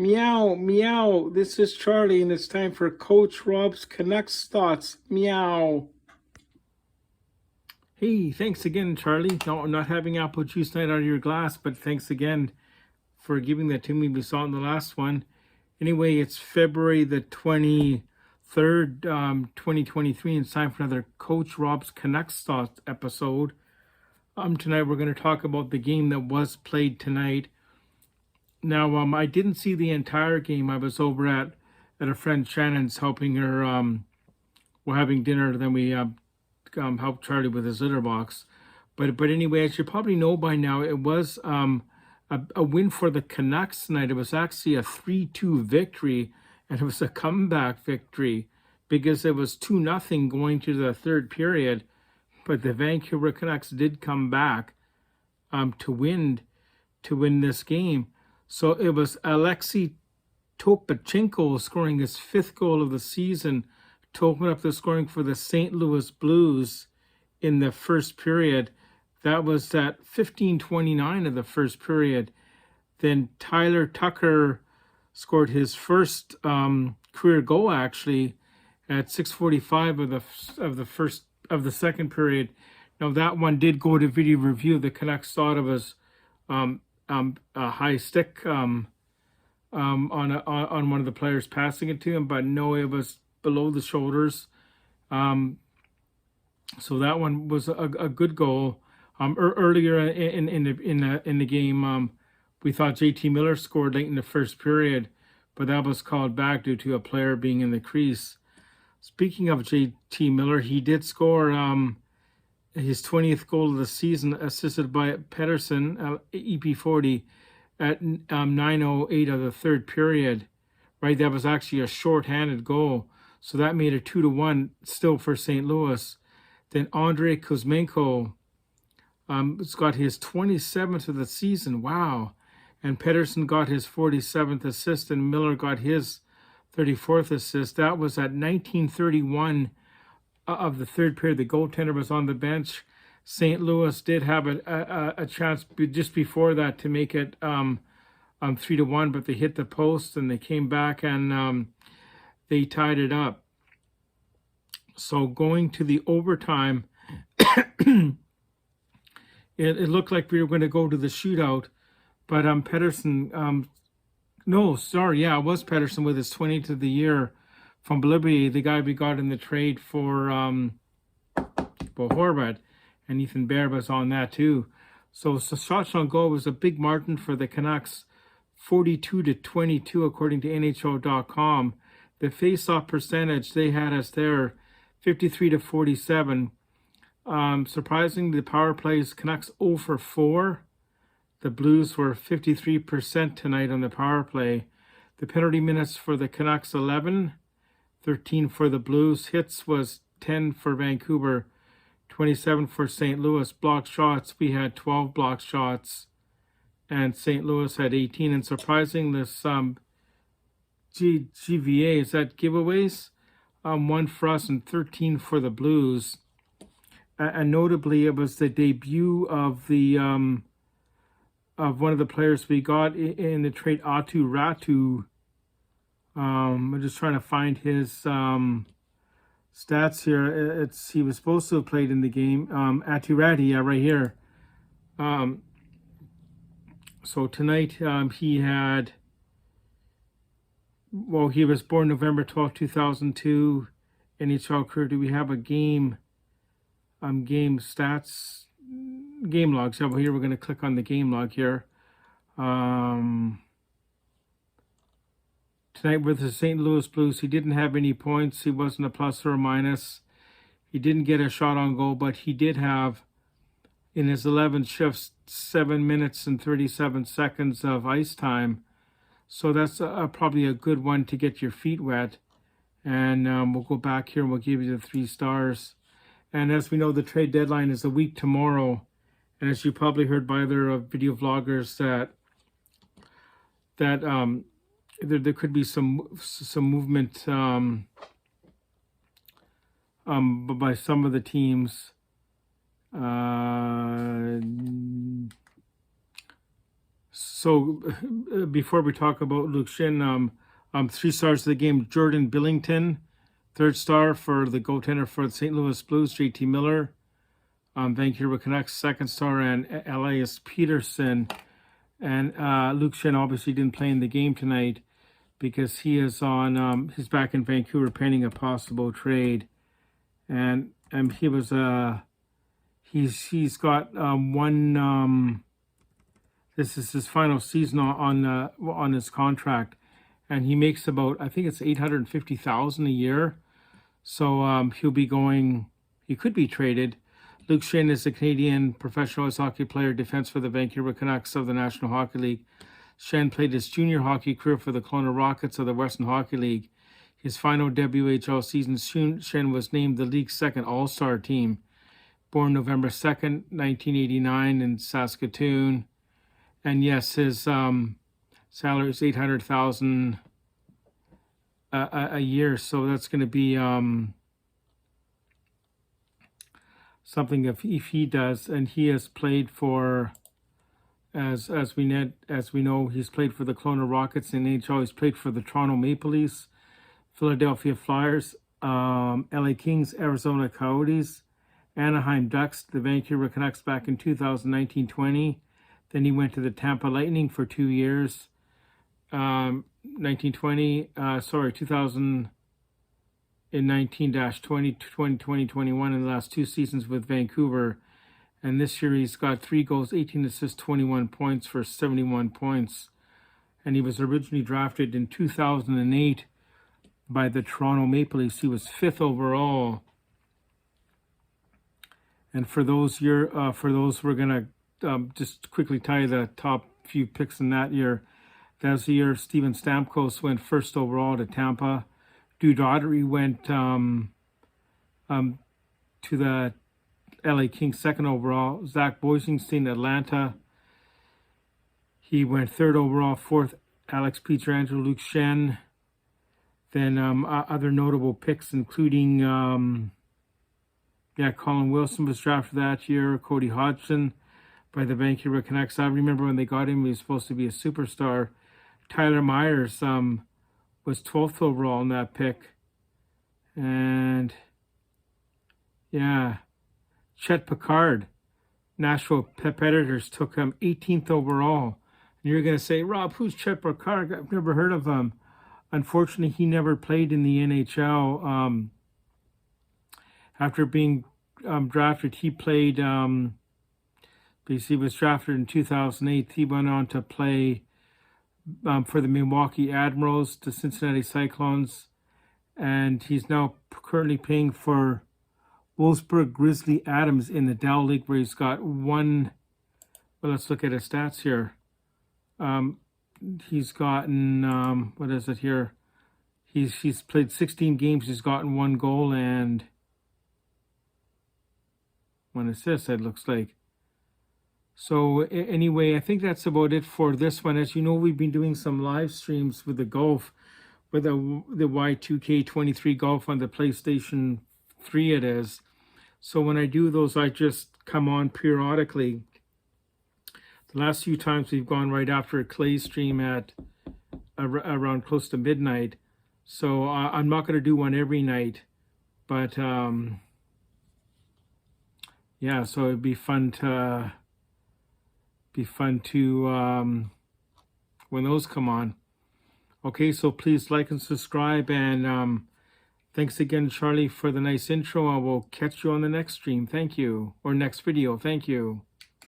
Meow, meow. This is Charlie, and it's time for Coach Rob's Canucks Thoughts. Meow. Hey, thanks again, Charlie. No, I'm not having apple juice night out of your glass, but thanks again for giving that to me. We saw it in the last one. Anyway, it's February the 23rd, 2023, and it's time for another Coach Rob's Canucks Thoughts episode. Tonight we're going to talk about the game that was played tonight. Now, I didn't see the entire game. I was over at a friend Shannon's, helping her. We're having dinner. Then we helped Charlie with his litter box. But anyway, as you probably know by now, it was a win for the Canucks tonight. It was actually a 3-2 victory, and it was a comeback victory because it was 2-0 going to the third period. But the Vancouver Canucks did come back to win this game. So it was Alexei Topachenko scoring his 5th goal of the season to open up the scoring for the St. Louis Blues in the first period. That was at 15:29 of the first period. Then Tyler Tucker scored his first career goal, actually, at 6:45 of the second period. Now that one did go to video review. The Canucks thought it was a high stick on one of the players passing it to him, but no, it was below the shoulders. So that one was a good goal. Earlier in the game, we thought JT Miller scored late in the first period, but that was called back due to a player being in the crease. Speaking of JT Miller, he did score his 20th goal of the season, assisted by Pedersen, EP40, at 9:08 of the third period. Right, that was actually a short-handed goal, so that made it 2-1 still for St. Louis. Then Andrei Kuzmenko has got his 27th of the season. Wow. And Pedersen got his 47th assist, and Miller got his 34th assist. That was at 19:31 of the third period. The goaltender was on the bench. St. Louis did have a chance just before that to make it 3-1, but they hit the post and they came back and they tied it up. So going to the overtime, it looked like we were going to go to the shootout, but Pedersen, it was Pedersen with his 20th of the year from Bolivia, the guy we got in the trade for Horvat, and Ethan Bear was on that too. So shots on goal was a big margin for the Canucks, 42-22 according to NHL.com. The face-off percentage, they had us there 53-47. Surprisingly, the power plays, Canucks 0 for 4. The Blues were 53% tonight on the power play. The penalty minutes for the Canucks 11, 13 for the Blues. Hits was 10 for Vancouver, 27 for St. Louis. Blocked shots, we had 12 blocked shots, and St. Louis had 18. And surprising, this GVA, is that giveaways? 1 for us and 13 for the Blues. And notably, it was the debut of the of one of the players we got in the trade, Atu Ratu. I'm just trying to find his stats here. He was supposed to have played in the game. Atu Rati, right here. So tonight he had. Well, he was born November 12, 2002. NHL career. Do we have a game? Game stats, game logs. So here we're going to click on the game log here. Tonight with the St. Louis Blues, he didn't have any points. He wasn't a plus or a minus. He didn't get a shot on goal, but he did have, in his 11 shifts, 7 minutes and 37 seconds of ice time. So that's probably a good one to get your feet wet. And we'll go back here and we'll give you the 3 stars. And as we know, the trade deadline is a week tomorrow. And as you probably heard by other video vloggers, that there could be some movement by some of the teams. So before we talk about Luke Schenn, 3 stars of the game: Jordan Billington, 3rd star for the goaltender for the St. Louis Blues, JT Miller. Vancouver Canucks, 2nd star, and Elias Peterson. And Luke Schenn obviously didn't play in the game tonight because he is on. He's back in Vancouver pending a possible trade, and he was he's got one. This is his final season on his contract, and he makes about, I think it's $850,000 a year. So he'll be going. He could be traded. Luke Schenn is a Canadian professional ice hockey player, defense for the Vancouver Canucks of the National Hockey League. Schenn played his junior hockey career for the Kelowna Rockets of the Western Hockey League. His final WHL season, Schenn was named the league's 2nd All-Star team. Born November 2nd, 1989 in Saskatoon. And yes, his salary is $800,000 a year, so that's going to be something if he does. And he has played for, as we know, he's played for the Kelowna Rockets in NHL. He's played for the Toronto Maple Leafs, Philadelphia Flyers, LA Kings, Arizona Coyotes, Anaheim Ducks, the Vancouver Canucks back in 2019-20. Then he went to the Tampa Lightning for 2 years. 2019-20, in 2020-21 in the last 2 seasons with Vancouver. And this year he's got 3 goals, 18 assists, 21 points for 71 points. And he was originally drafted in 2008 by the Toronto Maple Leafs. He was 5th overall. And for those we're gonna just quickly tell you the top few picks in that year. That was the year Steven Stamkos went 1st overall to Tampa. Drew Doughty went to the LA Kings 2nd overall. Zach Boysenstein, Atlanta. He went 3rd overall. 4th, Alex Pietrangelo, Luke Schenn. Then other notable picks, including Colin Wilson was drafted that year. Cody Hodgson by the Vancouver Canucks. I remember when they got him, he was supposed to be a superstar. Tyler Myers was 12th overall in that pick. And Chet Picard, Nashville Predators took him 18th overall. And you're going to say, Rob, who's Chet Picard? I've never heard of him. Unfortunately, he never played in the NHL. After being drafted, he played, because he was drafted in 2008. He went on to play for the Milwaukee Admirals, the Cincinnati Cyclones, and he's now currently playing for Wolfsburg Grizzly Adams in the Dow League, where he's got one. Well, let's look at his stats here. He's gotten what is it here? He's played 16 games. He's gotten 1 goal and 1 assist. It looks like. So anyway, I think that's about it for this one. As you know, we've been doing some live streams with the golf, with the Y2K23 golf on the PlayStation 3 it is. So when I do those, I just come on periodically. The last few times we've gone right after a Clay stream at around close to midnight. So I'm not going to do one every night, but so it'd be fun to when those come on. Okay, so please like and subscribe, and thanks again, Charlie, for the nice intro. I will catch you on the next stream. Thank you. Or next video. Thank you.